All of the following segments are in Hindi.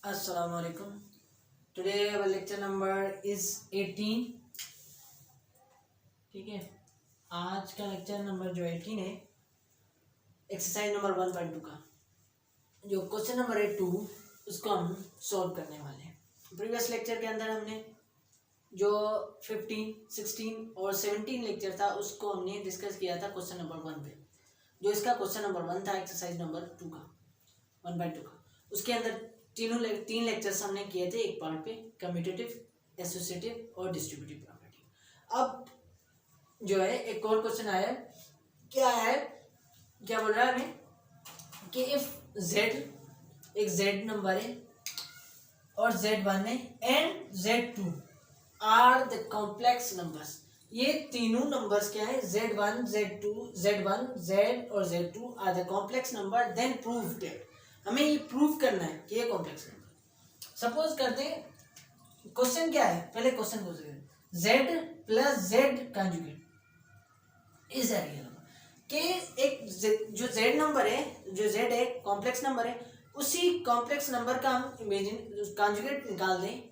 Assalamu alaikum. Today our lecture number is 18. ठीक है, आज का लेक्चर नंबर जो 18 है, एक्सरसाइज नंबर 1.2 का जो क्वेश्चन नंबर है 2 उसको हम सॉल्व करने वाले हैं। प्रीवियस लेक्चर के अंदर हमने जो 15, 16 और 17 लेक्चर था उसको हमने डिस्कस किया था क्वेश्चन नंबर 1 पे। जो इसका क्वेश्चन नंबर 1 था एक्सरसाइज नंबर 2 का 1.2 का, उसके अंदर तीन लेक्चर्स हमने किए थे एक पार्ट पे, कम्यूटेटिव, एसोसिएटिव और डिस्ट्रीब्यूटिव प्रॉपर्टी। अब जो है एक और क्वेश्चन आया है, क्या बोल रहा है हमें कि इफ z एक z नंबर है और z1 है and z2 are the complex numbers. ये तीनों नंबर्स क्या है, z1, z2, z1, z और z2 are the complex number, then prove that. हमें ये प्रूव करना है कि ये कॉम्प्लेक्स नंबर। सपोज करते हैं क्वेश्चन क्या है, पहले क्वेश्चन को z plus z conjugate is a real number. कि एक जो z नंबर है, जो z है कॉम्प्लेक्स नंबर है, उसी कॉम्प्लेक्स नंबर का हम इमेजिन कंजुगेट निकाल दें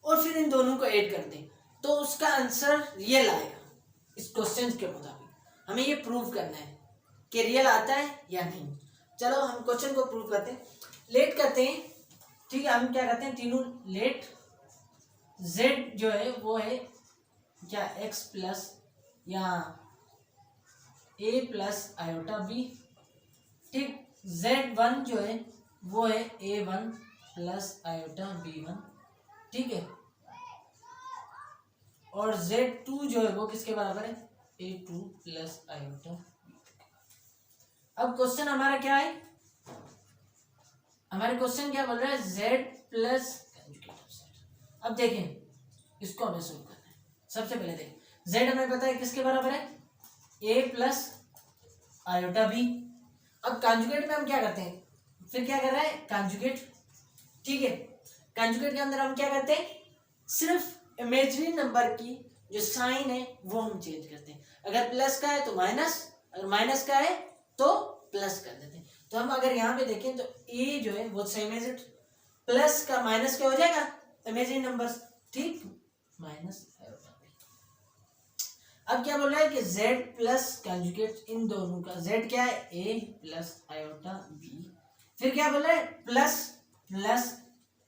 और फिर इन दोनों को ऐड कर दें तो उसका आंसर रियल आएगा। इस क्वेश्चन के मुताबिक हमें ये प्रूव करना है कि रियल आता है या नहीं। चलो हम क्वेश्चन को प्रूव करते हैं, लेट करते हैं। ठीक है, हम क्या करते हैं, तीनों लेट z जो है वो है क्या, x प्लस या a प्लस आयोटा b। ठीक, z1 जो है वो है a1 प्लस आयोटा b1। ठीक है, और z2 जो है वो किसके बराबर है, a2 प्लस आयोटा। अब क्वेश्चन हमारा क्या है, हमारे क्वेश्चन क्या बोल रहा है, z plus conjugate of z। अब देखें इसको हमें सोल्व करना है। सबसे पहले देखें z हमें पता है किसके बराबर है, a प्लस आयोटा b। अब कंजुगेट में हम क्या करते हैं, फिर क्या कर रहा है कंजुगेट। ठीक है, कंजुगेट के अंदर हम क्या करते हैं, सिर्फ इमेजिनरी नंबर की जो साइन है वो हम चेंज करते हैं। अगर प्लस का है तो माइनस, अगर माइनस का है तो प्लस कर देते हैं। तो हम अगर यहाँ पे देखें तो a जो है वो सेम एज इट, प्लस का माइनस क्या हो जाएगा, इमेजिनरी नंबर्स। ठीक, माइनस। अब क्या बोल रहा है कि z प्लस कंजुगेट इन दोनों का, z क्या है a प्लस आयोटा b, फिर क्या बोल रहा है plus plus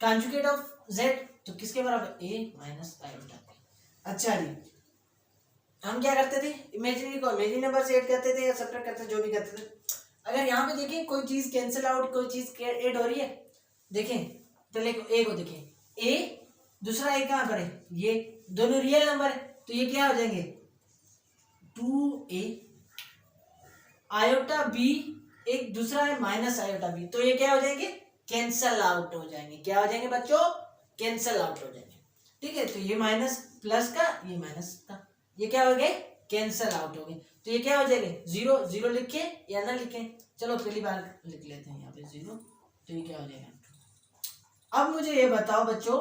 conjugate of z, तो किसके बराबर, a माइनस आयोटा b। अच्छा जी, हम क्या करते थे, इमेजिनरी को इमेजिनरी नंबर से ऐड करते थे या सब्ट्रैक्ट करते थे, जो भी करते थे। अगर यहाँ पे देखें कोई चीज कैंसिल आउट, कोई चीज ऐड हो रही है, देखें पहले a को देखें, a दूसरा a कहाँ पर है, ये दोनों रियल नंबर है तो ये क्या हो जाएंगे 2a, आयोटा b एक दूसरा है माइनस आयोटा b, तो ये क्या हो जाएंगे, कैंसल आउट हो जाएंगे। क्या हो जाएंगे बच्चों, कैंसल आउट हो जाएंगे। ठीक है, तो ये माइनस प्लस का, ये माइनस का, ये क्या हो गए, कैंसल आउट हो गए। तो ये क्या हो जाएंगे, जीरो जीरो लिखे या ना लिखे, चलो पहली बार लिख लेते हैं यहाँ पे जीरो, तो ये क्या हो जाएगा। अब मुझे ये बताओ बच्चों,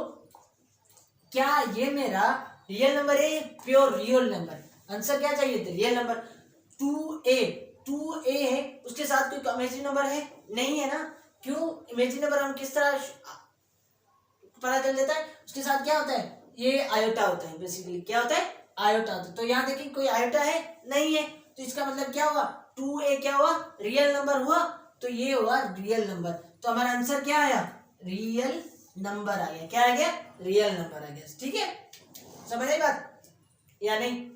क्या ये मेरा रियल नंबर है, प्योर रियल नंबर। आंसर क्या चाहिए, रियल नंबर। 2a है, उसके साथ कोई इमेजिनरी नंबर है नहीं है ना, क्यों, इमेजिनरी नंबर हम किस तरह पता चल जाता है, उसके साथ क्या होता है, ये आयोटा होता है, बेसिकली क्या होता है, आयोटा होता है। तो यहाँ देखिए कोई आयोटा है नहीं है, तो इसका मतलब क्या हुआ, 2a क्या हुआ, रियल नंबर हुआ, तो ये हुआ रियल नंबर। तो हमारा आंसर क्या आया, रियल नंबर आ गया। क्या आ गया, रियल नंबर आ गया। ठीक है, समझ आई बात या नहीं।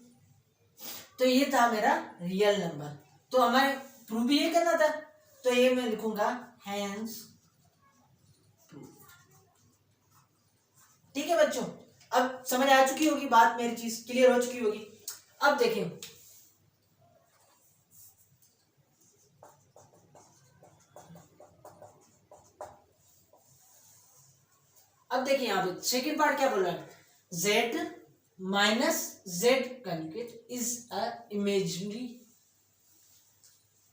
तो ये था मेरा रियल नंबर, तो हमारे प्रूव भी ये करना था, तो ये मैं लिखूंगा हैंस प्रूव। ठीक है बच्चों, अब समझ आ चुकी होगी बात, मेरी चीज क्लियर हो चुकी होगी। अब देखें यहाँ पे सेकंड पार्ट क्या बोल रहा है, z minus z conjugate is a imaginary.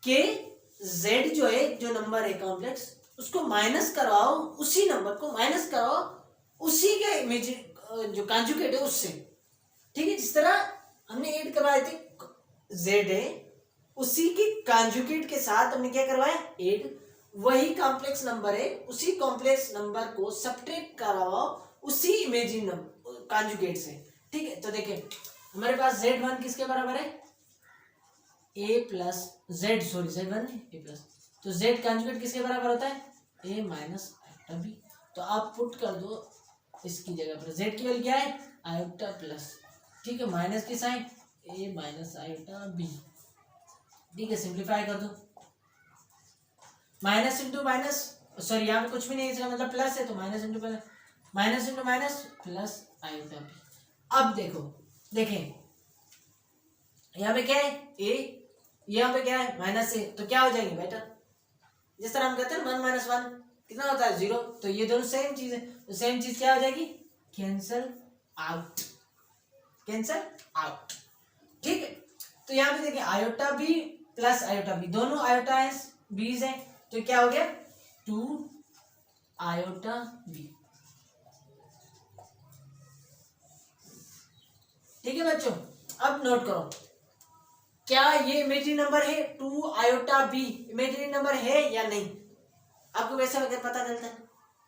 के z जो है, जो नंबर है कॉम्प्लेक्स, उसको माइनस करवाओ, उसी नंबर को माइनस करवाओ उसी के इमेजिन जो कंजुगेट है उससे। ठीक है, जिस तरह हमने ऐड करवाए थे z है, उसी के कंजुगेट के साथ हमने क्या करवाया, ऐड, वही कॉम्प्लेक्स नंबर है, उसी कॉम्प्लेक्स नंबर को सब्ट्रैक्ट करवाओ उसी इमेजिन कॉन्जुगेट से। ठीक है, तो देखिए हमारे पास z1 किसके बराबर है, a plus z, sorry z1 a plus, तो z कॉन्जुगेट किसके बराबर होता है, a माइनस आयोटा b। तो आप पुट कर दो इसकी जगह पर, z की वैल्यू क्या है, आयोटा प्लस, ठीक है, माइनस की sign a minus iota b। ठीक है, सिंप्लीफाई कर दो, माइनस इंटू माइनस, सॉरी यहाँ पे कुछ भी नहीं, इसका मतलब प्लस है तो minus into plus, minus into minus plus iota B. अब देखो देखें यहाँ पे क्या है a, यहाँ पे क्या है माइनस ए, तो क्या हो जाएंगे बेटा, जिस तरह हम कहते हैं 1 माइनस 1 कितना होता है 0, तो ये दोनों सेम चीज है, तो सेम चीज क्या हो जाएगी, कैंसल आउट, कैंसल आउट। ठीक है, तो यहाँ पे देखिए iota B plus iota B, दोनों आयोटा है बीज है, तो क्या हो गया 2 आयोटा बी। ठीक है बच्चों, अब नोट करो, क्या ये इमेजिनरी नंबर है 2 आयोटा बी, इमेजिनरी नंबर है या नहीं, आपको वैसे अगर पता चलता है,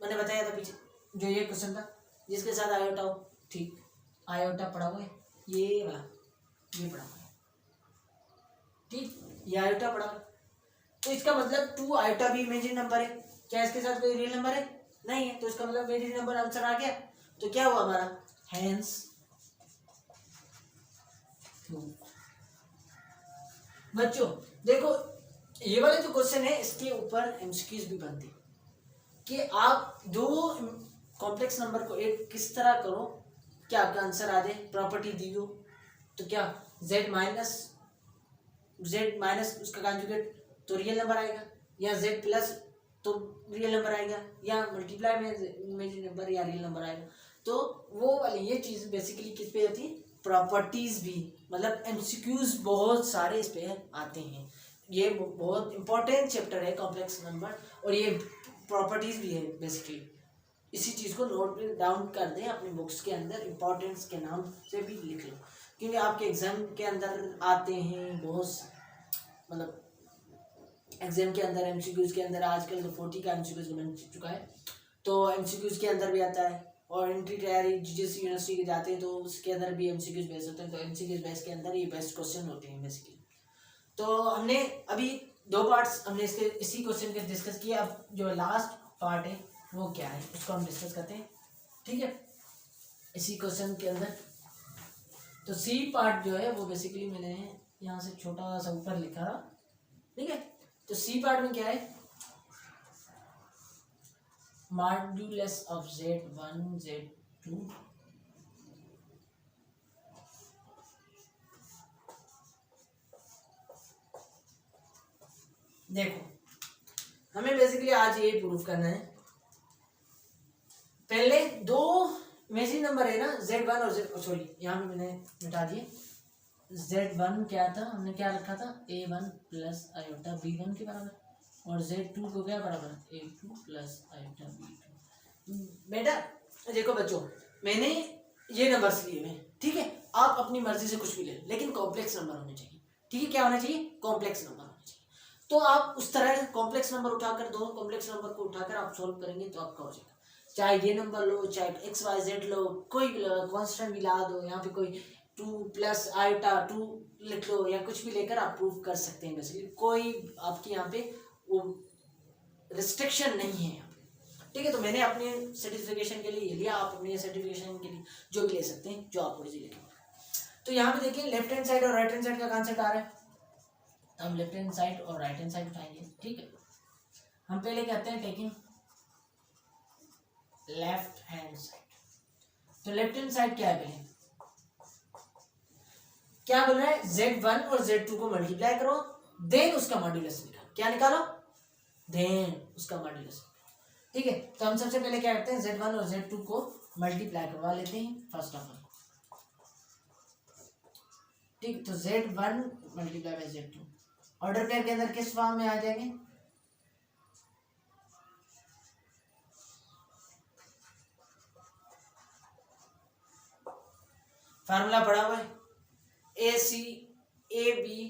मैंने बताया था पीछे जो ये क्वेश्चन था जिसके साथ आयोटा हो, ठीक, आयोटा पड़ा हुआ है, ये वाला ये पड़ा हुआ है, ठीक, ये आयोटा पड़ा हुआ है, तो इसका मतलब 2 आयोटा बी इमेजिनरी नंबर है, क्या इसके साथ कोई रियल नंबर है, नहीं है, तो इसका मतलब इमेजिनरी नंबर आंसर आ गया, तो क्या हुआ हमारा, हेंस बच्चों देखो ये वाले जो क्वेश्चन है इसके ऊपर एमसीक्यूज भी बनते हैं कि आप दो कॉम्प्लेक्स नंबर को ऐड किस तरह करो कि आपका आंसर आ जाए, प्रॉपर्टी दी हो तो क्या z माइनस उसका कॉन्जुगेट तो रियल नंबर आएगा, या z प्लस तो रियल नंबर आएगा, या मल्टीप्लाई में इमेजिनरी नंबर या रियल नंबर आएगा, तो वो वाली ये चीज़ बेसिकली किस पे होती है, प्रॉपर्टीज भी, मतलब एमसीक्यूज बहुत सारे इस पे आते हैं, ये बहुत इंपॉर्टेंट चैप्टर है कॉम्प्लेक्स नंबर, और ये प्रॉपर्टीज भी है बेसिकली, इसी चीज़ को नोट डाउन कर दें अपनी बुक्स के अंदर, इंपॉर्टेंस के नाम से भी लिख लो, क्योंकि आपके एग्जाम के अंदर आते हैं बहुत, मतलब एग्जाम के अंदर एमसीक्यूज के अंदर आजकल तो 40 का एमसीक्यूज बन चुका है, तो एमसीक्यूज के अंदर भी आता है, और एंट्री तैयारी जिस यूनिवर्सिटी के जाते हैं तो उसके अंदर भी एमसीक्यूज बेस होते हैं, तो एमसीक्यूज बेस के अंदर ये बेस्ट क्वेश्चन होते हैं बेसिकली। तो हमने अभी 2 पार्ट्स हमने इसके इसी क्वेश्चन के डिस्कस किए, अब जो लास्ट पार्ट है वो क्या है उसको हम डिस्कस करते हैं, ठीक है, इसी क्वेश्चन के अंदर। तो सी पार्ट जो है वो बेसिकली मैंने यहाँ से छोटा सा ऊपर लिखा, ठीक है, तो सी पार्ट में क्या है, मॉड्यूलस ऑफ z1 z2 देखो हमें बेसिकली आज ये प्रूफ करना है, पहले दो इमेजिनरी नंबर है ना z1 और z, सॉरी यहाँ पे मैंने मिटा दिए, z1 क्या था, हमने क्या रखा था a1 प्लस आयोटा b1 के बराबर, और z2 को क्या बराबर a2 प्लस आयोटा b2। बेटा देखो बच्चों मैंने ये नंबर्स लिए हुए, ठीक है, आप अपनी मर्जी से कुछ भी ले लो लेकिन कॉम्प्लेक्स नंबर होने चाहिए, ठीक है, क्या होना चाहिए, कॉम्प्लेक्स नंबर होना चाहिए, तो आप उस तरह कॉम्प्लेक्स नंबर उठाकर, दो कॉम्प्लेक्स नंबर को उठाकर आप सोल्व करेंगे तो आपका हो जाएगा, चाहे ये नंबर लो, चाहे एक्स वाई जेड लो, कोई भी लो, कॉन्स्टेंट भी ला दो, यहाँ पे कोई 2 प्लस आयोटा 2 लिख लो, या कुछ भी लेकर आप प्रूफ कर सकते हैं, बेसिकली कोई आपके यहाँ पे वो रिस्ट्रिक्शन नहीं है यहाँ पे, ठीक है, तो मैंने अपने सर्टिफिकेशन के लिए लिया, आप अपने सर्टिफिकेशन के लिए जो भी ले सकते हैं जो आपको इजी लगे। तो यहाँ पे देखिए लेफ्ट हैंड साइड और राइट हैंड साइड का कॉन्सेप्ट आ रहा है, हम लेफ्ट हैंड साइड और राइट हैंड साइड उठाएंगे, ठीक है, हम पहले कहते हैं टेकिंग लेफ्ट हैंड साइड, तो लेफ्ट हैंड साइड क्या है, पहले क्या बोल रहा है, z1 और z2 को मल्टीप्लाई करो, देन उसका मॉड्यूलस निकालो, क्या निकालो, देन उसका मॉड्यूलस, ठीक है, तो हम सबसे पहले क्या करते हैं z1 और z2 को मल्टीप्लाई करवा लेते हैं फर्स्ट ऑफ ऑल, ठीक, तो z1 multiply by z2 order pair के अंदर किस फॉर्म में आ जाएंगे, फार्मूला पड़ा हुआ है ए सी ए बी,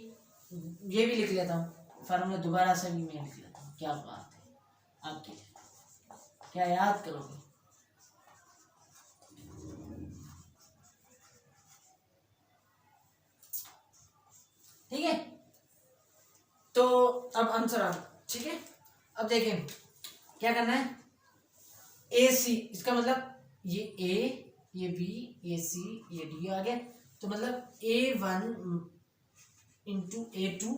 ये भी लिख लेता हूँ फार्मूला, दोबारा से भी मैं लिख लेता हूँ, क्या बात है, आपकी, क्या याद करोगे? ठीक है, तो अब आंसर आ, ठीक है। अब देखें क्या करना है, ए सी, इसका मतलब ये ए, ये बी, ये सी, ये डी आ गया। तो मतलब A1 into A2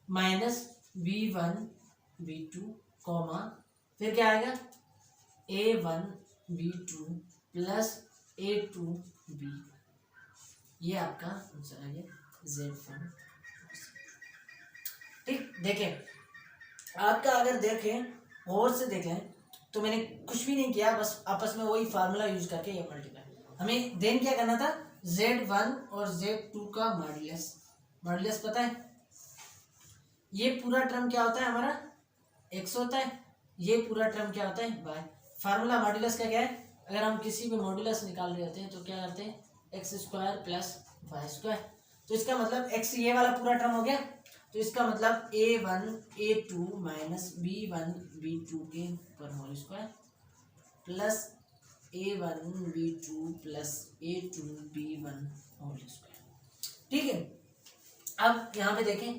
minus B1 B2 comma, फिर क्या आएगा A1 B2 plus A2 B, ये आपका आंसर आ गया Z1। ठीक, देखें आपका, अगर देखें और से देखें तो मैंने कुछ भी नहीं किया, बस आपस में वही फार्मूला यूज करके ये मल्टीप्लाई। हमें देन क्या करना था, Z1 और Z2 का मॉड्यूलस, मॉड्यूलस पता है, ये पूरा टर्म क्या होता है हमारा x होता है, ये पूरा टर्म क्या होता है y। फार्मूला मॉड्यूलस का क्या है, अगर हम किसी भी मॉड्यूलस निकाल रहे होते हैं तो क्या करते हैं, X square plus Y square. तो इसका मतलब x ये वाला पूरा टर्म हो गया, तो इसका मतलब A1 A2 minus B1 B2 के ऊपर whole square plus A1 B2 plus A2 B1 whole square. ठीक है, अब यहाँ पे देखें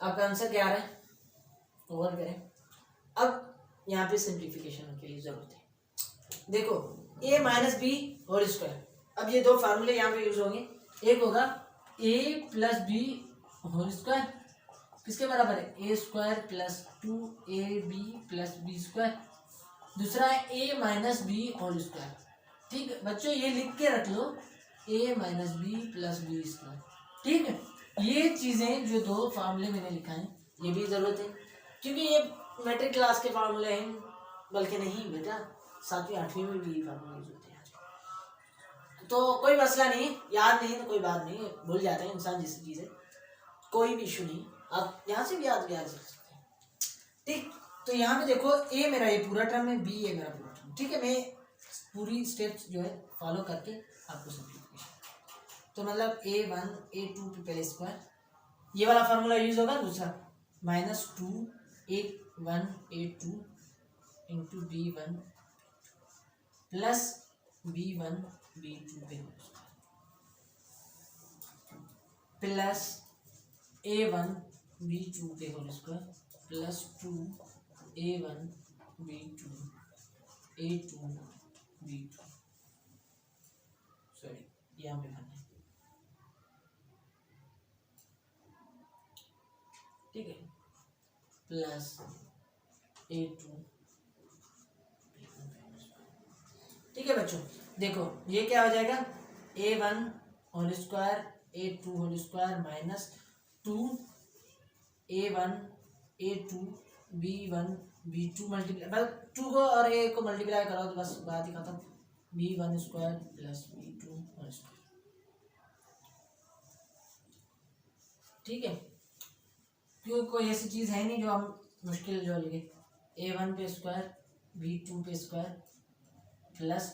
आपका आंसर क्या आ रहा है, ओवर करें। अब यहाँ पे सिंप्लीफिकेशन के लिए जरूरत है, देखो a minus B whole square, अब ये दो फार्मूले यहाँ पे यूज होंगे, एक होगा a plus B whole square, किसके बराबर है, A square plus 2ab plus B square, दूसरा है a minus B whole square. ठीक है बच्चों, ये लिख के रख लो, a minus B plus B square. ठीक है, ये चीजें जो दो फार्मूले मैंने लिखा है ये भी जरूरत है, क्योंकि ये मैट्रिक क्लास के फार्मूले हैं, बल्कि नहीं बेटा 7वीं 8वीं में भी फार्मूले यूज होते हैं। तो कोई मसला नहीं, याद नहीं तो कोई बात नहीं, भूल जाते हैं इंसान जैसी चीज़ है, कोई भी इशू नहीं, आप यहाँ से भी याद कर सकते हैं। ठीक, तो यहाँ पे देखो ए मेरा ये पूरा टर्म है, बी ए मेरा पूरा टर्म। ठीक है, मैं पूरी स्टेप्स जो है फॉलो करके आपको सिंप्लीफिकेशन, तो मतलब A1 A2 पे पहले स्क्वायर, ये वाला फार्मूला यूज होगा, दूसरा minus 2A1 A2 into B1 plus B1 B2 पे प्लस A1 B2 पे whole square plus 2A1 B2 A2 B2, sorry यहाँ पे करना है। ठीक है, प्लस A2। ठीक है बच्चों, देखो ये क्या हो जाएगा, A1 whole square A2 whole square minus 2A1 A2 B1 B2 multiply, बस 2 को और A को मल्टीप्लाई करो तो बस बात ही खत्म, B1 square plus B2 whole square. ठीक है, क्योंकि कोई ऐसी चीज़ है नहीं जो हम मुश्किल जो लिखे, A1 पे स्क्वायर B2 पे square plus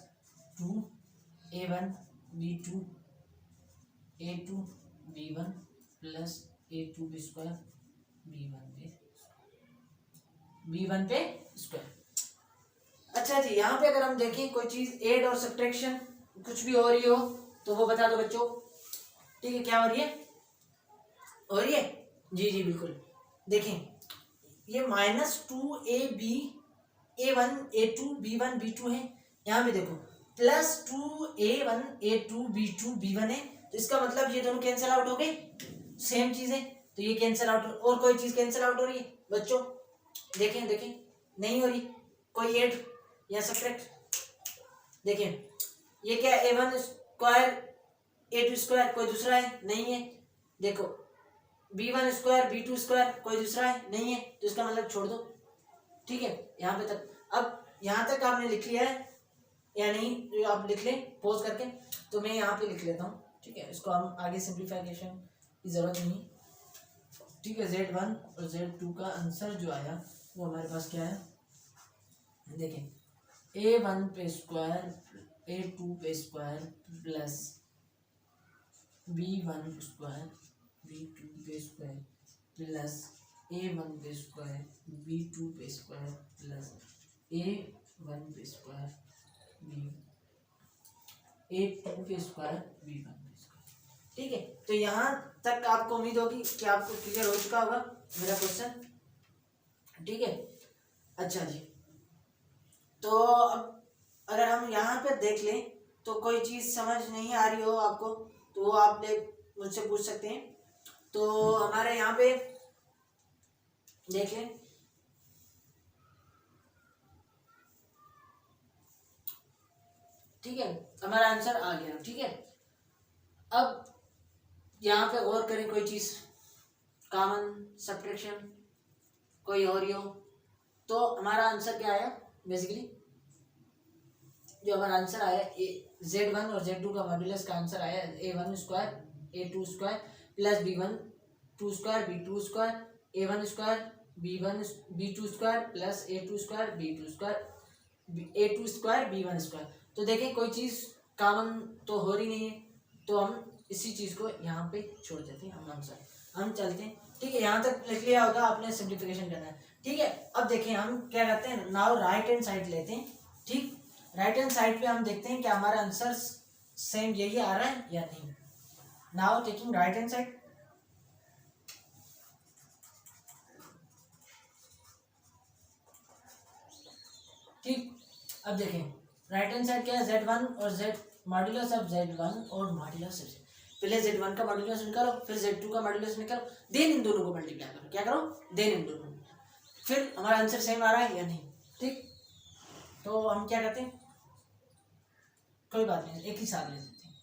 2A1 B2 A2 B1 plus A2 पे स्क्वायर B1 पे स्क्वायर। अच्छा जी, यहाँ पे अगर हम देखें कोई चीज़ ऐड और सब्ट्रैक्शन कुछ भी हो रही हो तो वो बता दो बच्चों। ठीक है, क्या हो रही है, हो रही है, जी जी बिल्कुल। देखें ये -2AB A1 A2 B1 B2 है, यहाँ पे देखो plus 2A1 A2 B2 B1 है, तो इसका मतलब ये दोनों कैंसिल आउट हो गए, सेम चीज है, तो ये कैंसिल आउट। और कोई चीज कैंसिल आउट हो रही है बच्चों, देखें देखें, नहीं हो रही, कोई ऐड या सब्ट्रैक्ट, देखें ये क्या A1 स्क्वायर A2 स्क्वायर कोई दूसरा है, नहीं है, देखो B1 स्क्वायर B2 स्क्वायर कोई दूसरा है, नहीं है, तो इसका मतलब छोड़ दो। ठीक है, यहाँ पे तक, अब यहाँ तक आपने लिख लिया है या नहीं, तो आप लिख लें पॉज करके, तो मैं यहाँ पे लिख लेता हूँ। ठीक है, इसको हम आगे सिंप्लीफिकेशन की ज़रूरत नहीं। ठीक है, Z1 और Z2 का आंसर जो आया वो हमारे पास क्या है, देखें A1 पे स्क्वायर A2 पे square plus B1 square B2 पे स्क्वायर प्लस A1 पे स्क्वायर B2 पे स्क्वायर प्लस A1 पे स्क्वायर A2 पे स्क्वायर B1 पे स्क्वायर। ठीक है, तो यहाँ तक आपको उम्मीद होगी कि आपको क्लियर हो चुका होगा मेरा क्वेश्चन। ठीक है, अच्छा जी, तो अब अगर हम यहाँ पे देख लें तो कोई चीज़ समझ नहीं आ रही हो आपको तो वो आप मुझसे पूछ सकते हैं। तो हमारे यहाँ पे देख लें, ठीक है, हमारा आंसर आ गया। ठीक है, अब यहाँ पे और करें कोई चीज़, कॉमन सब्ट्रैक्शन कोई और ही हो, तो हमारा आंसर क्या आया बेसिकली, जो हमारा आंसर आया Z1 और Z2 का मॉड्यूलस का आंसर आया A1 square A2 square plus B1 2 square B2 square A1 square B1 B2 square plus A2 square B2 square A2 square B1 square. तो देखें कोई चीज़ कॉमन तो हो रही नहीं है, तो हम इसी चीज़ को यहाँ पे छोड़ देते हैं, हम आंसर हम चलते हैं। ठीक है, यहाँ तक लिख लिया होगा आपने, सिंप्लीफिकेशन करना है। ठीक है, अब देखें हम क्या करते हैं, नाउ राइट हैंड साइड लेते हैं। ठीक, राइट हैंड साइड पे हम देखते हैं कि हमारा आंसर सेम यही आ रहा है या नहीं। Now taking right hand side, ठीक, अब देखें राइट हैंड साइड क्या है, Z1 और Z मॉड्यूलस ऑफ Z1 और मॉड्यूलस ऑफ, पहले Z1 का मॉड्यूलस निकालो, फिर Z2 का मॉड्यूलस निकालो, देन इन दोनों को मल्टीप्लाई करो। क्या करो, देन इन दोनों, फिर हमारा आंसर सेम आ रहा है या नहीं। ठीक, तो हम क्या करते हैं, कोई बात नहीं, एक ही साथ ले लेते हैं।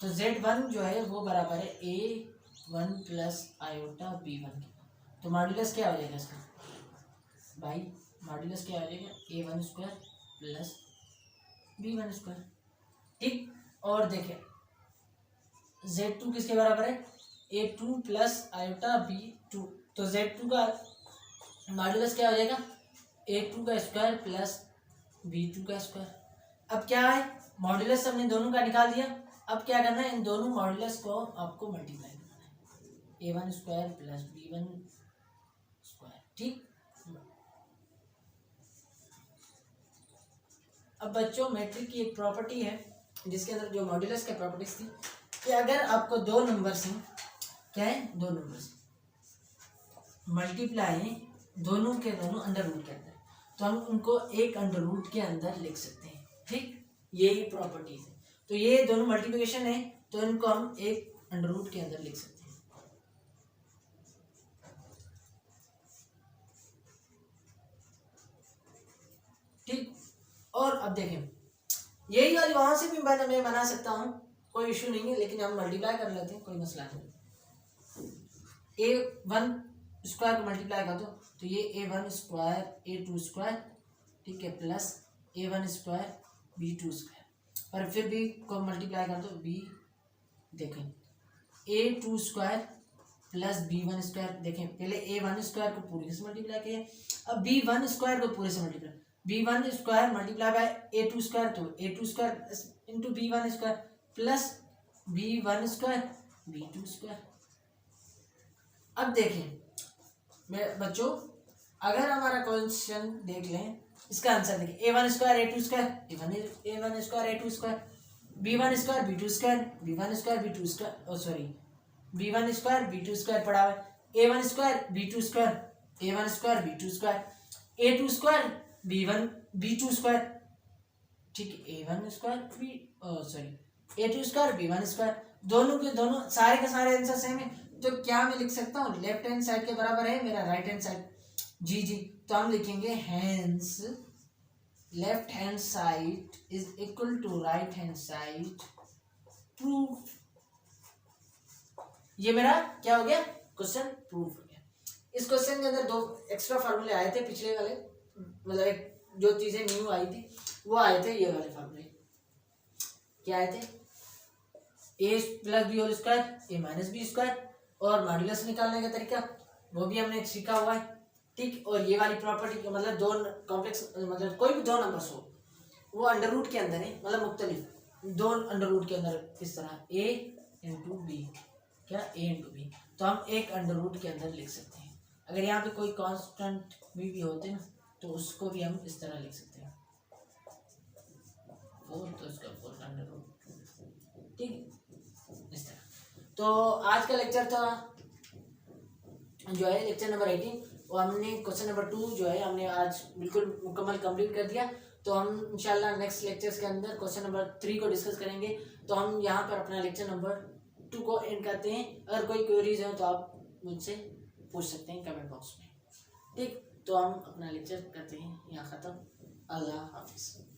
तो Z1 जो है वो बराबर है A1 प्लस आयोटा B1 के। तो मॉड्यूलस क्या हो जाएगा इसका भाई, मॉड्यूलस क्या हो जाएगा A1 square plus B1 square. ठीक, और देखें Z2 किसके बराबर है, A2 प्लस आयोटा B2। तो Z2 का मॉड्यूलस क्या हो जाएगा, A2 का स्क्वायर प्लस B2 का स्क्वायर। अब क्या है, मॉड्यूलस हमने दोनों का निकाल दिया, अब क्या करना है, इन दोनों मॉड्यूलस को आपको मल्टीप्लाई करना है, A1 square plus B1 square. ठीक, अब बच्चों मैट्रिक की एक प्रॉपर्टी है जिसके अंदर जो मॉड्यूलस की प्रॉपर्टीज थी कि अगर आपको दो नंबर्स हैं, क्या है, दो नंबर्स मल्टीप्लाई दोनों के दोनों अंडर रूट के अंदर, तो हम उनको एक अंडर रूट के अंदर लिख सकते हैं। ठीक, यही प्रॉपर्टीज है। तो ये दोनों मल्टीप्लिकेशन है, तो इनको हम एक अंडर रूट के अंदर लिख सकते हैं। ठीक, और अब देखें यही वाली वहां से भी मैं बना सकता हूँ, कोई इशू नहीं है, लेकिन हम मल्टीप्लाई कर लेते हैं, कोई मसला नहीं। A1 स्क्वायर को मल्टीप्लाई कर दो तो ये A1 स्क्वायर A2 स्क्वायर, ठीक है, plus A1 square B2 square, और फिर भी को मल्टीप्लाई कर दो B, देखें A2 square plus B1 square. देखें पहले A1 स्क्वायर को पूरे से मल्टीप्लाई किया, अब B1 स्क्वायर को पूरे से multiply, B1 square multiply by A2 square, तो A2 square into B1 square plus B1 square B2 square. अब देखें मेरे बच्चों, अगर हमारा क्वेश्चन देख लें, इसका आंसर देखिए, A1 square A2 square A1 square A2 square, B1 square B2 square B1 square B2 square, sorry B1 square B2 square पड़ा हुआ है, A1 square B2 square A1 square B2 square, A2 square B1 B2 square, ठीक है, A1 square sorry A2 square B1 square, दोनों के दोनों सारे के सारे आंसर सेम है। तो क्या मैं लिख सकता हूँ, लेफ्ट हैंड साइड के बराबर है मेरा राइट हैंड साइड, जी जी, तो हम लिखेंगे hence left hand side is equal to right hand side, proof. ये मेरा क्या हो गया, क्वेश्चन प्रूफ हो गया। इस क्वेश्चन के अंदर दो एक्स्ट्रा फार्मूले आए थे पिछले वाले, मतलब एक जो चीजें न्यू आई थी वो आए थे, ये वाले फार्मूले क्या आए थे, ए प्लस बी होल स्क्वायर ए माइनस बी स्क्वायर, और मॉड्यूलस निकालने का तरीका वो भी हमने सीखा हुआ है। ठीक, और ये वाली प्रॉपर्टी मतलब दो कॉम्प्लेक्स, मतलब कोई भी दो नंबर्स हो वो अंडर रूट के अंदर है, मतलब मुख्तलिफ दो अंडर रूट के अंदर इस तरह ए इंटू बी, क्या ए इंटू बी, तो हम एक अंडर रूट के अंदर लिख सकते हैं अगर यहाँ पे कोई कांस्टेंट भी होते ना तो उसको भी हम इस तरह लिख सकते हैं 4 तो इसका 4 अंडर रूट, ठीक इस तरह। तो आज का लेक्चर था जो है लेक्चर नंबर 18 और हमने क्वेश्चन नंबर 2 जो है हमने आज बिल्कुल मुकम्मल कंप्लीट कर दिया। तो हम इंशाल्लाह नेक्स्ट लेक्चर्स के अंदर क्वेश्चन नंबर 3 को डिस्कस करेंगे। तो हम यहाँ पर अपना लेक्चर नंबर 2 को एंड करते हैं। अगर कोई क्वेरीज हो तो आप मुझसे पूछ सकते हैं कमेंट बॉक्स में, ठीक। तो हम अपना लेक्चर करते हैं यहाँ ख़त्म। अल्लाह हाफिज़।